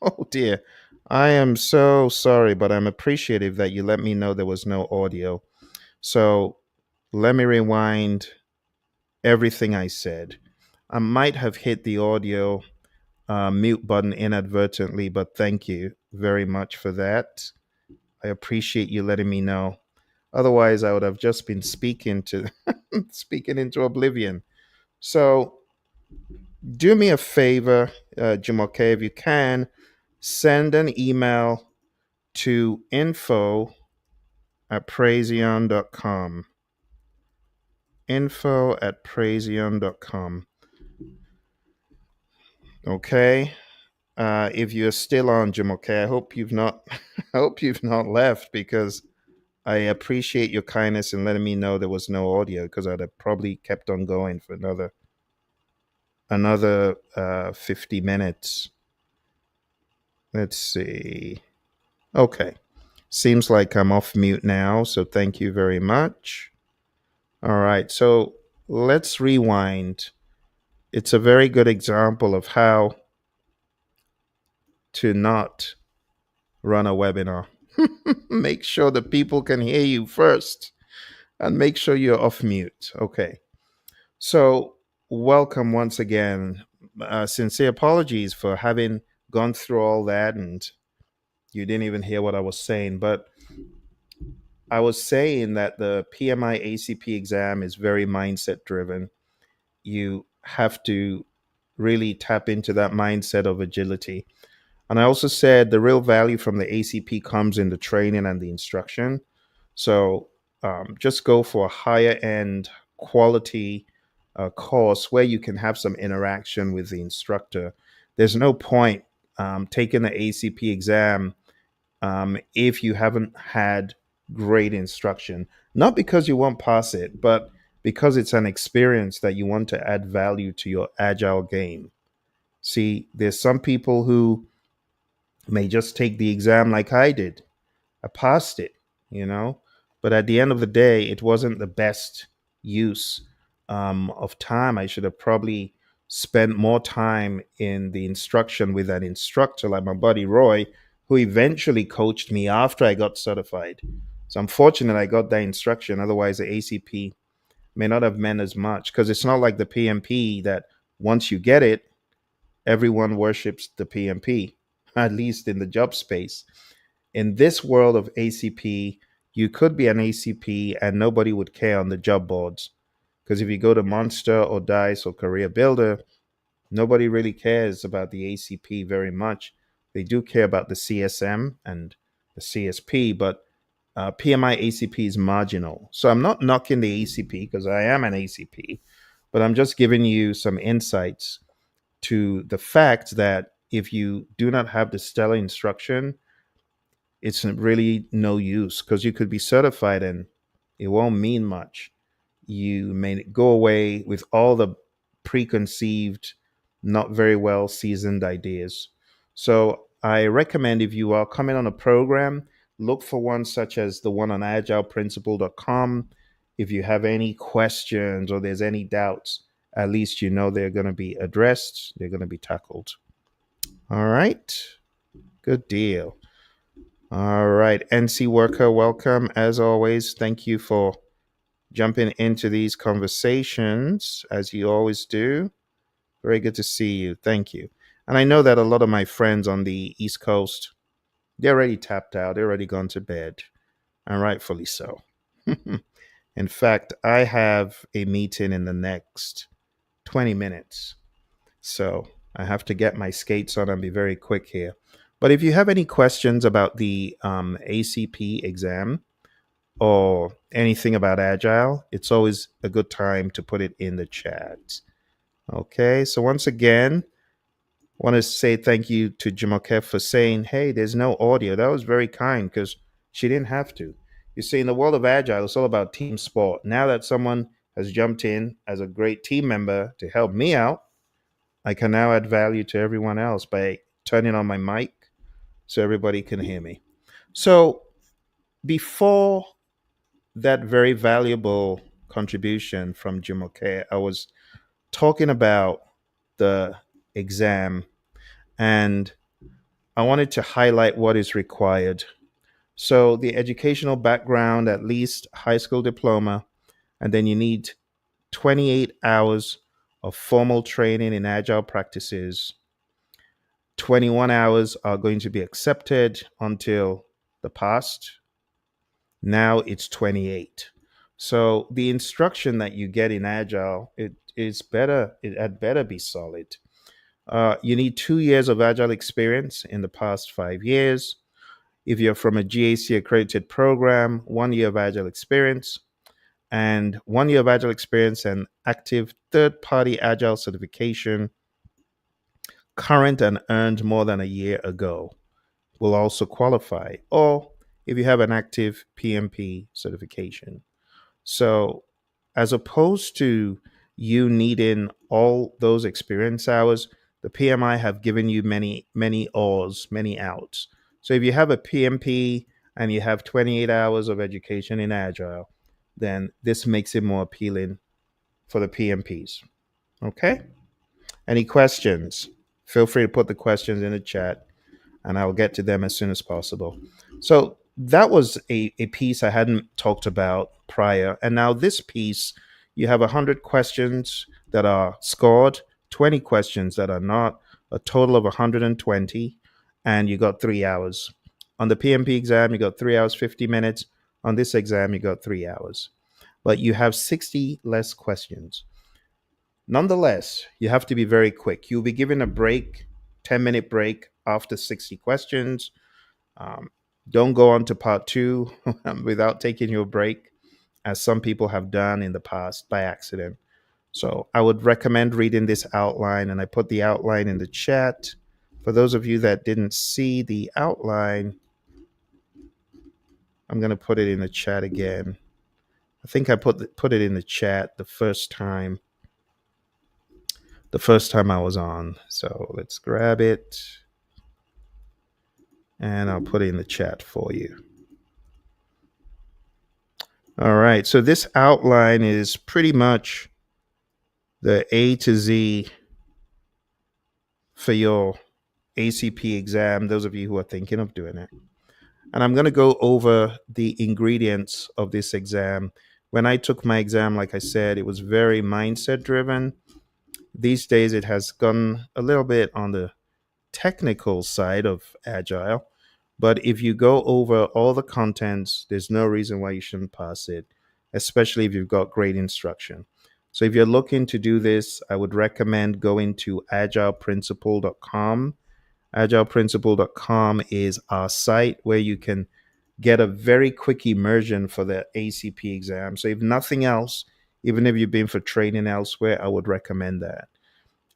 Oh dear. I am so sorry, but I'm appreciative that you let me know there was no audio. So let me rewind everything I said. I might have hit the audio mute button inadvertently, but thank you very much for that. I appreciate you letting me know. Otherwise, I would have just been speaking to speaking into oblivion. So do me a favor, Jumoke, if you can, send an email to info@praizion.com. Info@praizion.com. Okay. If you're still on, Jumoke, I hope you've not I hope you've not left because I appreciate your kindness in letting me know there was no audio because I'd have probably kept on going for another 50 minutes. Let's see. Okay. Seems like I'm off mute now, so thank you very much. All right, so let's rewind. It's a very good example of how to not run a webinar. Make sure the people can hear you first and make sure you're off mute. Okay, so welcome once again. Sincere apologies for having gone through all that and you didn't even hear what I was saying, but I was saying that the PMI ACP exam is very mindset driven. You have to really tap into that mindset of agility. And I also said the real value from the ACP comes in the training and the instruction. So just go for a higher end quality course where you can have some interaction with the instructor. There's no point taking the ACP exam if you haven't had great instruction. Not because you won't pass it, but because it's an experience that you want to add value to your agile game. See, there's some people who may just take the exam like I did. I passed it, you know, but at the end of the day, it wasn't the best use of time. I should have probably spent more time in the instruction with an instructor like my buddy Roy, who eventually coached me after I got certified. So I'm fortunate I got that instruction. Otherwise, the ACP may not have meant as much because it's not like the PMP that once you get it, everyone worships the PMP, at least in the job space. In this world of ACP, you could be an ACP and nobody would care on the job boards. Because if you go to Monster or Dice or Career Builder, nobody really cares about the ACP very much. They do care about the CSM and the CSP, but PMI ACP is marginal. So I'm not knocking the ACP because I am an ACP, but I'm just giving you some insights to the fact that if you do not have the stellar instruction, it's really no use because you could be certified and it won't mean much. You may go away with all the preconceived, not very well seasoned ideas. So I recommend if you are coming on a program, look for one such as the one on agileprinciple.com. If you have any questions or there's any doubts, at least you know they're going to be addressed, they're going to be tackled. All right. Good deal. All right. NC Worker, welcome. As always, thank you for jumping into these conversations as you always do. Very good to see you. Thank you. And I know that a lot of my friends on the East Coast, they're already tapped out, they're already gone to bed, and rightfully so. In fact, I have a meeting in the next 20 minutes. So I have to get my skates on and be very quick here. But if you have any questions about the ACP exam or anything about Agile, it's always a good time to put it in the chat. Okay, so once again, I want to say thank you to Jumoke for saying, hey, there's no audio. That was very kind because she didn't have to. You see, in the world of Agile, it's all about team sport. Now that someone has jumped in as a great team member to help me out, I can now add value to everyone else by turning on my mic so everybody can hear me. So before that very valuable contribution from Jumoke, I was talking about the exam and I wanted to highlight what is required. So, the educational background, at least high school diploma, and then you need 28 hours of formal training in agile practices. 21 hours are going to be accepted until the past. Now it's 28. So the instruction that you get in agile, it is better, it had better be solid. You need 2 years of agile experience in the past 5 years. If you're from a GAC accredited program, 1 year of agile experience, and 1 year of agile experience and active third party agile certification, current and earned more than a year ago, will also qualify. Or if you have an active PMP certification. So, as opposed to you needing all those experience hours, the PMI have given you many ors, many outs. So, if you have a PMP and you have 28 hours of education in Agile, then this makes it more appealing for the PMPs. Okay? Any questions? Feel free to put the questions in the chat and I'll get to them as soon as possible. So that was a piece I hadn't talked about prior. And now this piece, you have 100 questions that are scored, 20 questions that are not, a total of 120, and you got 3 hours. On the PMP exam, you got 3 hours, 50 minutes. On this exam, you got 3 hours. But you have 60 less questions. Nonetheless, you have to be very quick. You'll be given a break, 10-minute break after 60 questions. Um, don't go on to part two without taking your break, as some people have done in the past by accident. So I would recommend reading this outline, and I put the outline in the chat. For those of you that didn't see the outline, I'm going to put it in the chat again. I think I put it in the chat the first time I was on. So let's grab it and I'll put it in the chat for you. All right. So this outline is pretty much the A to Z for your ACP exam, those of you who are thinking of doing it. And I'm going to go over the ingredients of this exam. When I took my exam, like I said, it was very mindset driven. These days, it has gone a little bit on the technical side of Agile. But if you go over all the contents, there's no reason why you shouldn't pass it, especially if you've got great instruction. So if you're looking to do this, I would recommend going to agileprinciple.com. Agileprinciple.com is our site where you can get a very quick immersion for the ACP exam. So if nothing else, even if you've been for training elsewhere, I would recommend that.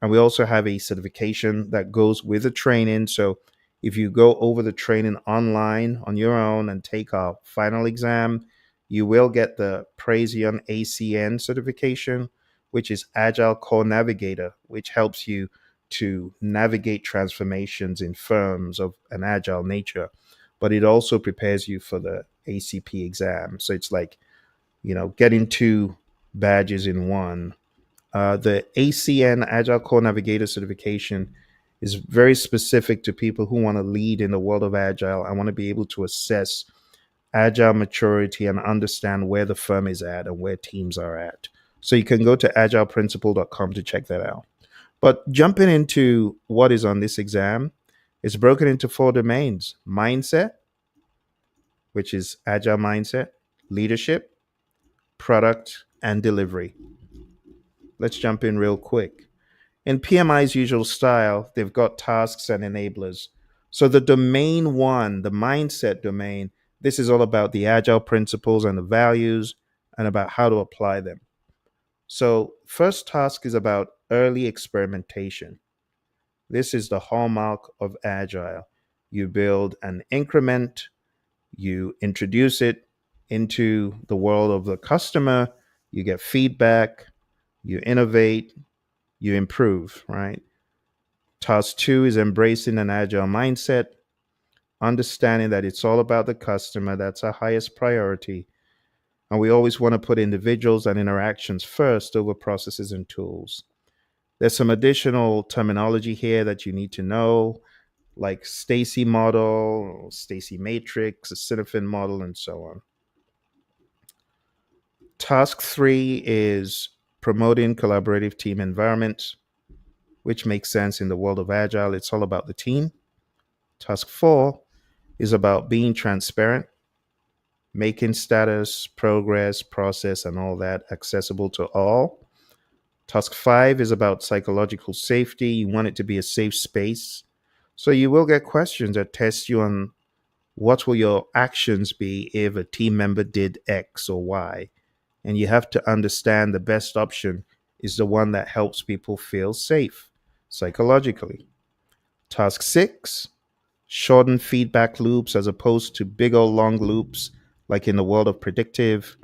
And we also have a certification that goes with the training. So if you go over the training online on your own and take our final exam, you will get the Praizion ACN certification, which is Agile Core Navigator, which helps you to navigate transformations in firms of an agile nature. But it also prepares you for the ACP exam. So it's like, getting two badges in one. The ACN Agile Core Navigator certification is very specific to people who want to lead in the world of Agile. I want to be able to assess Agile maturity and understand where the firm is at and where teams are at. So you can go to agileprinciple.com to check that out. But jumping into what is on this exam, it's broken into 4 domains: mindset, which is Agile mindset, leadership, product, and delivery. Let's jump in real quick. In PMI's usual style, they've got tasks and enablers. So the domain one, the mindset domain, this is all about the agile principles and the values and about how to apply them. So first task is about early experimentation. This is the hallmark of agile. You build an increment, you introduce it into the world of the customer, you get feedback, you innovate, you improve, right? Task 2 is embracing an agile mindset, understanding that it's all about the customer. That's our highest priority. And we always want to put individuals and interactions first over processes and tools. There's some additional terminology here that you need to know. like Stacy model, Stacy matrix, a Cinefin model, and so on. Task three is promoting collaborative team environments, which makes sense in the world of Agile. It's all about the team. Task four is about being transparent, making status, progress, process, and all that accessible to all. Task five is about psychological safety. You want it to be a safe space. So you will get questions that test you on what will your actions be if a team member did X or Y. And you have to understand the best option is the one that helps people feel safe psychologically. Task six, shorten feedback loops as opposed to big or long loops like in the world of predictive.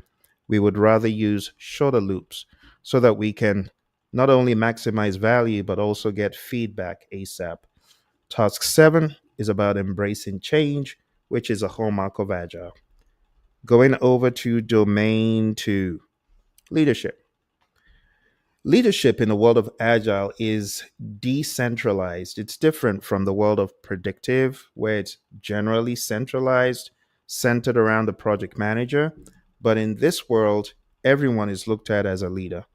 We would rather use shorter loops so that we can not only maximize value but also get feedback ASAP. Task seven is about embracing change, which is a hallmark of Agile. Going over to domain two, leadership. Leadership in the world of Agile is decentralized. It's different from the world of predictive, where it's generally centralized, centered around the project manager. But in this world, everyone is looked at as a leader.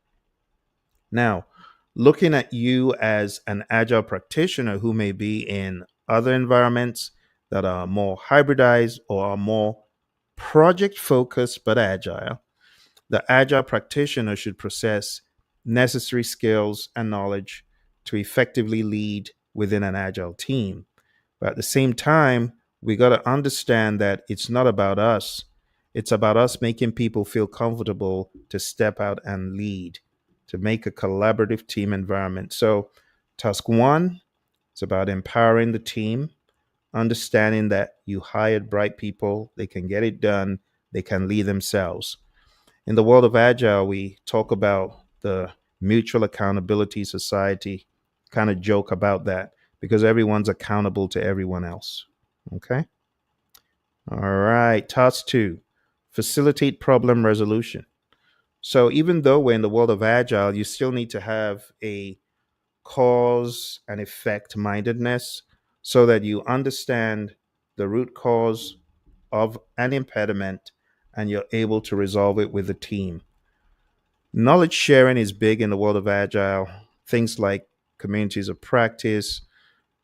Now, looking at you as an Agile practitioner who may be in other environments that are more hybridized or are more project focused but agile, the agile practitioner should possess necessary skills and knowledge to effectively lead within an agile team. But at the same time, we got to understand that it's not about us. It's about us making people feel comfortable to step out and lead, to make a collaborative team environment. So, task one, it's about empowering the team, understanding that you hired bright people, they can get it done, they can lead themselves. In the world of Agile, we talk about the mutual accountability society, kind of joke about that because everyone's accountable to everyone else. Okay. All right. Task two, facilitate problem resolution. So even though we're in the world of Agile, you still need to have a cause and effect mindedness so that you understand the root cause of an impediment and you're able to resolve it with the team. Knowledge sharing is big in the world of Agile. Things like communities of practice,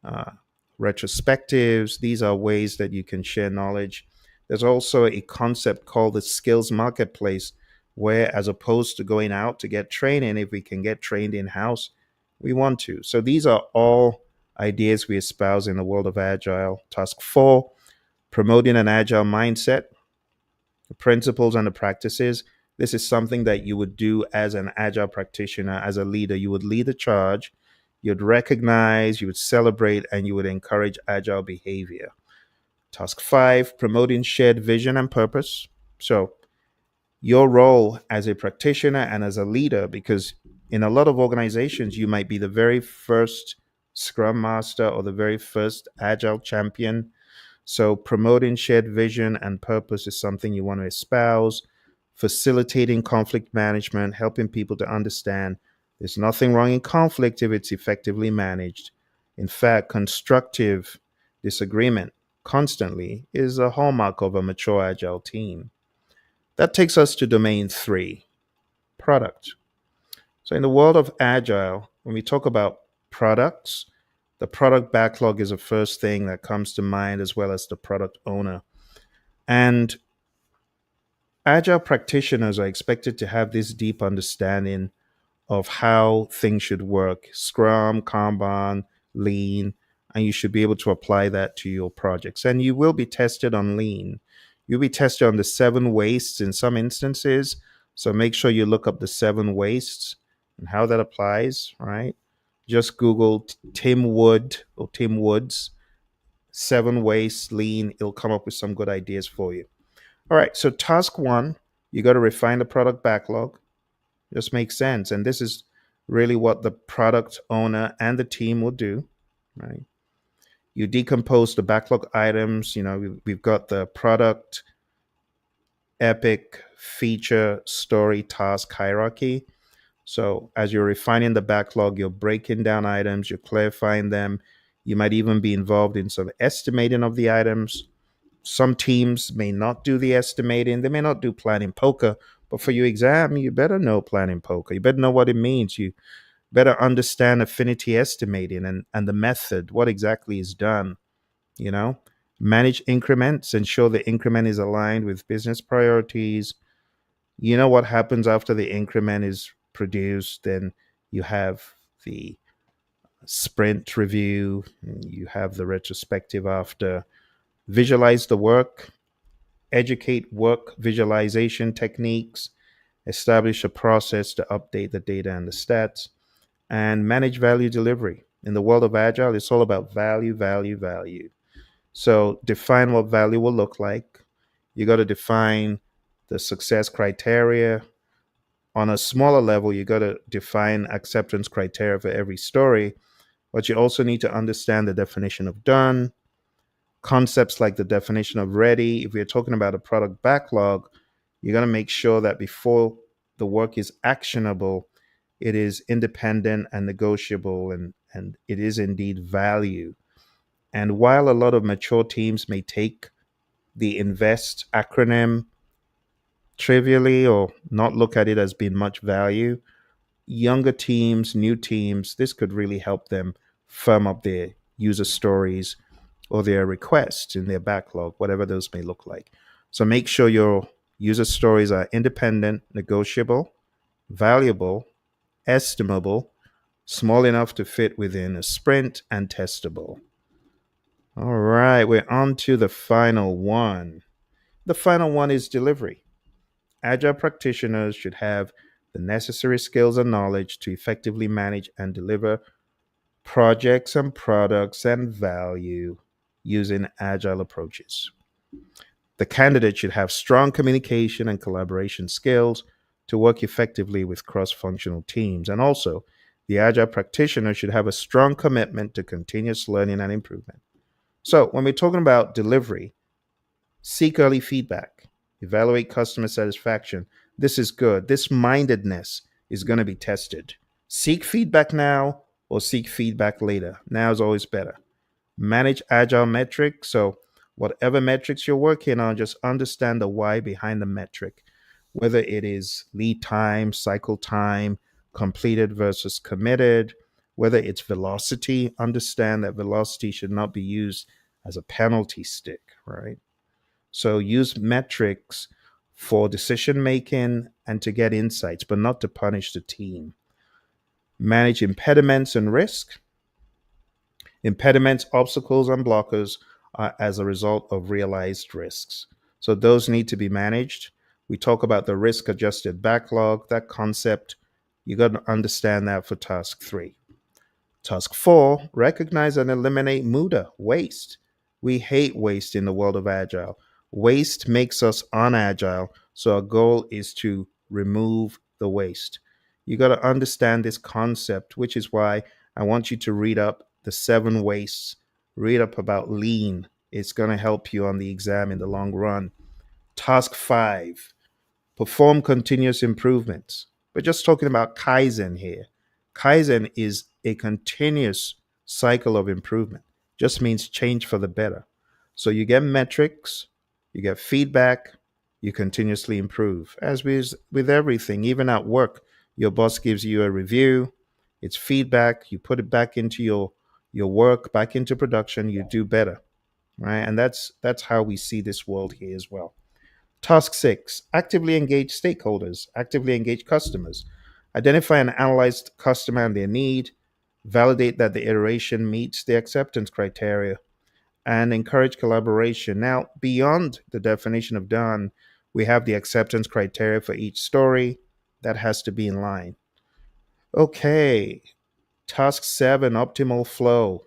uh, retrospectives, these are ways that you can share knowledge. There's also a concept called the skills marketplace, where as opposed to going out to get training, if we can get trained in house, we want to. So these are all ideas we espouse in the world of Agile. Task four, promoting an Agile mindset, the principles and the practices. This is something that you would do as an Agile practitioner, as a leader. You would lead a charge, you'd recognize, you would celebrate, and you would encourage Agile behavior. Task five, promoting shared vision and purpose. So, your role as a practitioner and as a leader, because in a lot of organizations, you might be the very first Scrum Master or the very first Agile champion. So, promoting shared vision and purpose is something you want to espouse, facilitating conflict management, helping people to understand there's nothing wrong in conflict if it's effectively managed. In fact, constructive disagreement constantly is a hallmark of a mature agile team. That takes us to domain three, product. So, in the world of agile, when we talk about products, the product backlog is the first thing that comes to mind, as well as the product owner. And agile practitioners are expected to have this deep understanding of how things should work: Scrum, Kanban, Lean, and you should be able to apply that to your projects. And you will be tested on Lean. You'll be tested on the seven wastes in some instances. So make sure you look up the seven wastes and how that applies, right? Just Google Tim Wood or Tim Woods, seven wastes, Lean. It'll come up with some good ideas for you. All right. So task one, you got to refine the product backlog. Just makes sense. And this is really what the product owner and the team will do, right? You decompose the backlog items. You know, we've got the product, epic, feature, story, task hierarchy. So as you're refining the backlog, you're breaking down items, you're clarifying them, You might even be involved in some estimating of the items. Some teams may not do the estimating, they may not do planning poker, but for your exam, you better know planning poker. You better know what it means. You better understand affinity estimating and the method, what exactly is done, you know. Manage increments, ensure the increment is aligned with business priorities. You know what happens after the increment is produced, then you have the sprint review, you have the retrospective after. Visualize the work, educate work visualization techniques, establish a process to update the data and the stats, and manage value delivery. In the world of Agile, it's all about value, value, value. So define what value will look like. You got to define the success criteria. On a smaller level, you got to define acceptance criteria for every story, but you also need to understand the definition of done, concepts like the definition of ready. If we're talking about a product backlog, you're going to make sure that before the work is actionable, it is independent and negotiable, and it is indeed value. And while a lot of mature teams may take the INVEST acronym trivially or not look at it as being much value, younger teams, new teams, this could really help them firm up their user stories or their requests in their backlog, whatever those may look like. So make sure your user stories are independent, negotiable, valuable, estimable, small enough to fit within a sprint, and testable. All right, we're on to the final one. The final one is delivery. Agile practitioners should have the necessary skills and knowledge to effectively manage and deliver projects and products and value using agile approaches. The candidate should have strong communication and collaboration skills to work effectively with cross functional teams. And also, the agile practitioner should have a strong commitment to continuous learning and improvement. So, when we're talking about delivery, seek early feedback, evaluate customer satisfaction. This is good. This mindedness is going to be tested. Seek feedback now or seek feedback later. Now is always better. Manage agile metrics. So, whatever metrics you're working on, just understand the why behind the metric, whether it is lead time, cycle time, completed versus committed, whether it's velocity. Understand that velocity should not be used as a penalty stick, right? So use metrics for decision making and to get insights, but not to punish the team. Manage impediments and risk. Impediments, obstacles, and blockers are as a result of realized risks. So those need to be managed. We talk about the risk adjusted backlog, that concept. You got to understand that for task 3. Task 4, recognize and eliminate muda, waste. We hate waste in the world of Agile. Waste makes us unagile, so our goal is to remove the waste. You got to understand this concept, which is why I want you to read up the 7 wastes, read up about lean. It's going to help you on the exam in the long run. Task 5, perform continuous improvements. We're just talking about Kaizen here. Kaizen is a continuous cycle of improvement, just means change for the better. So you get metrics, you get feedback, you continuously improve. As with everything, even at work, your boss gives you a review, it's feedback, you put it back into your work, back into production, you do better, right? And that's how we see this world here as well. Task 6, actively engage stakeholders, actively engage customers. Identify and analyze the customer and their need, validate that the iteration meets the acceptance criteria, and encourage collaboration. Now, beyond the definition of done, we have the acceptance criteria for each story that has to be in line. Okay, task 7, optimal flow.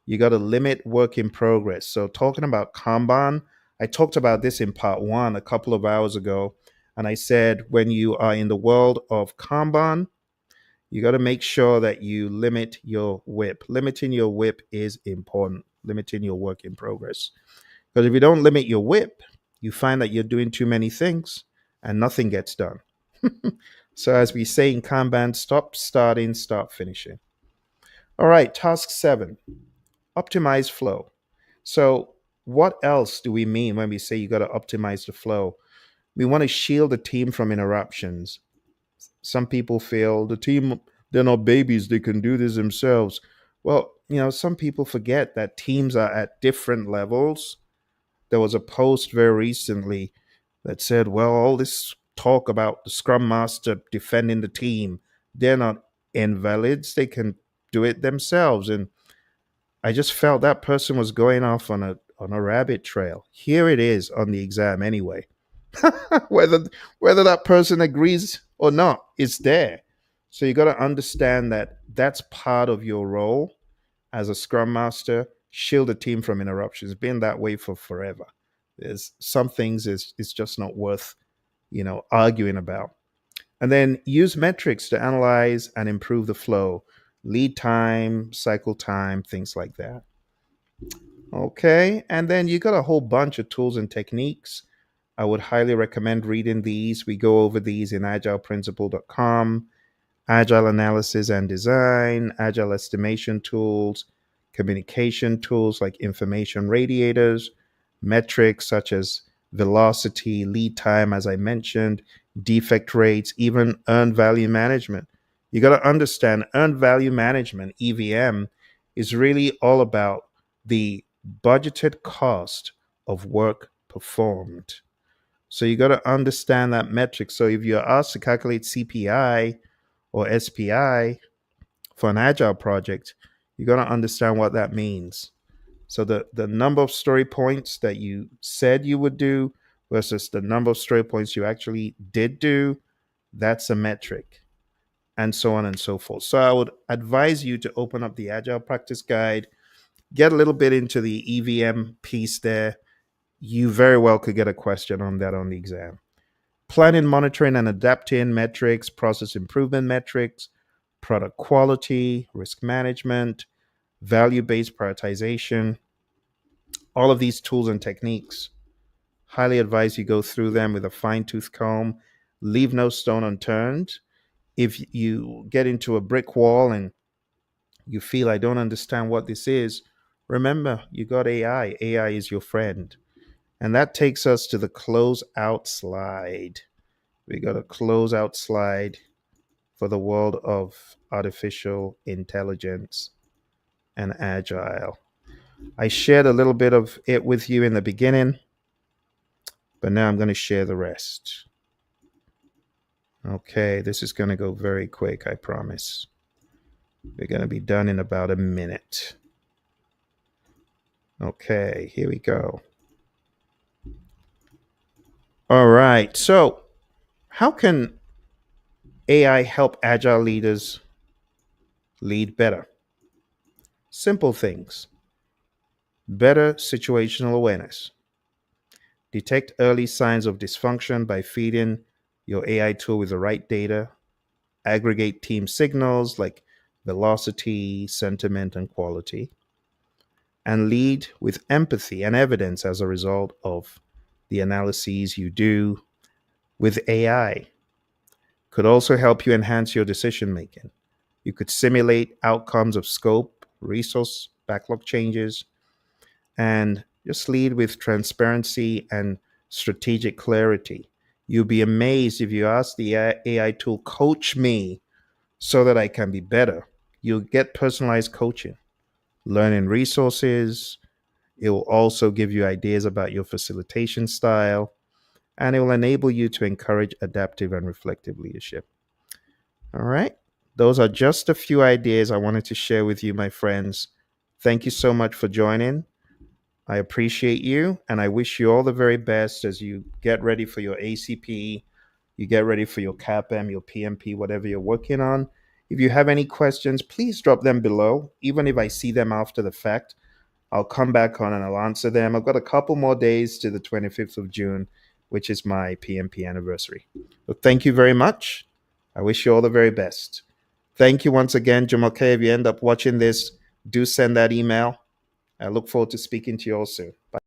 You got to limit work in progress. So, talking about Kanban, I talked about this in part 1 a couple of hours ago. And I said, when you are in the world of Kanban, you got to make sure that you limit your WIP. Limiting your WIP is important, limiting your work in progress. Because if you don't limit your WIP, you find that you're doing too many things and nothing gets done. So, as we say in Kanban, stop starting, start finishing. All right, task 7, Optimize flow. So, what else do we mean when we say you got to optimize the flow? We want to shield the team from interruptions. Some people feel the team, they're not babies, they can do this themselves. Well, some people forget that teams are at different levels. There was a post very recently that said, well, all this talk about the scrum master defending the team, they're not invalids, they can do it themselves. And I just felt that person was going off on a rabbit trail. Here it is on the exam anyway. whether whether that person agrees or not, it's there. So you got to understand that that's part of your role as a scrum master. Shield the team from interruptions. It's been that way for forever. There's some things is it's just not worth arguing about. And then use metrics to analyze and improve the flow, lead time, cycle time, things like that. Okay, and then you got a whole bunch of tools and techniques. I would highly recommend reading these. We go over these in agileprinciple.com. Agile analysis and design, agile estimation tools, communication tools like information radiators, metrics such as velocity, lead time, as I mentioned, defect rates, even earned value management. You got to understand earned value management, EVM, is really all about the budgeted cost of work performed. So you got to understand that metric. So if you're asked to calculate CPI or SPI for an agile project, you got to understand what that means. So the number of story points that you said you would do versus the number of story points you actually did do, that's a metric, and so on and so forth. So I would advise you to open up the Agile Practice Guide, get a little bit into the EVM piece there. You very well could get a question on that on the exam. Planning, monitoring, and adapting metrics, process improvement metrics, product quality, risk management, value based prioritization, all of these tools and techniques. Highly advise you go through them with a fine tooth comb. Leave no stone unturned. If you get into a brick wall and you feel I don't understand what this is, remember you got AI. AI is your friend. And that takes us to the close out slide. We got a close out slide for the world of artificial intelligence and agile. I shared a little bit of it with you in the beginning, but now I'm going to share the rest. Okay, this is going to go very quick, I promise. We're going to be done in about a minute. Okay, here we go. All right, so how can AI help agile leaders lead better? Simple things. Better situational awareness. Detect early signs of dysfunction by feeding your AI tool with the right data. Aggregate team signals like velocity, sentiment, and quality. And lead with empathy and evidence as a result of the analyses you do with AI. Could also help you enhance your decision making. You could simulate outcomes of scope, resource, backlog changes, and just lead with transparency and strategic clarity. You'll be amazed if you ask the AI tool, coach me so that I can be better. You'll get personalized coaching, learning resources. It will also give you ideas about your facilitation style, and it will enable you to encourage adaptive and reflective leadership. All right. Those are just a few ideas I wanted to share with you, my friends. Thank you so much for joining. I appreciate you, and I wish you all the very best as you get ready for your ACP, you get ready for your CAPM, your PMP, whatever you're working on. If you have any questions, please drop them below. Even if I see them after the fact, I'll come back on and I'll answer them. I've got a couple more days to the 25th of June, which is my PMP anniversary. So thank you very much. I wish you all the very best. Thank you once again, Jumoke. If you end up watching this, do send that email. I look forward to speaking to you all soon. Bye.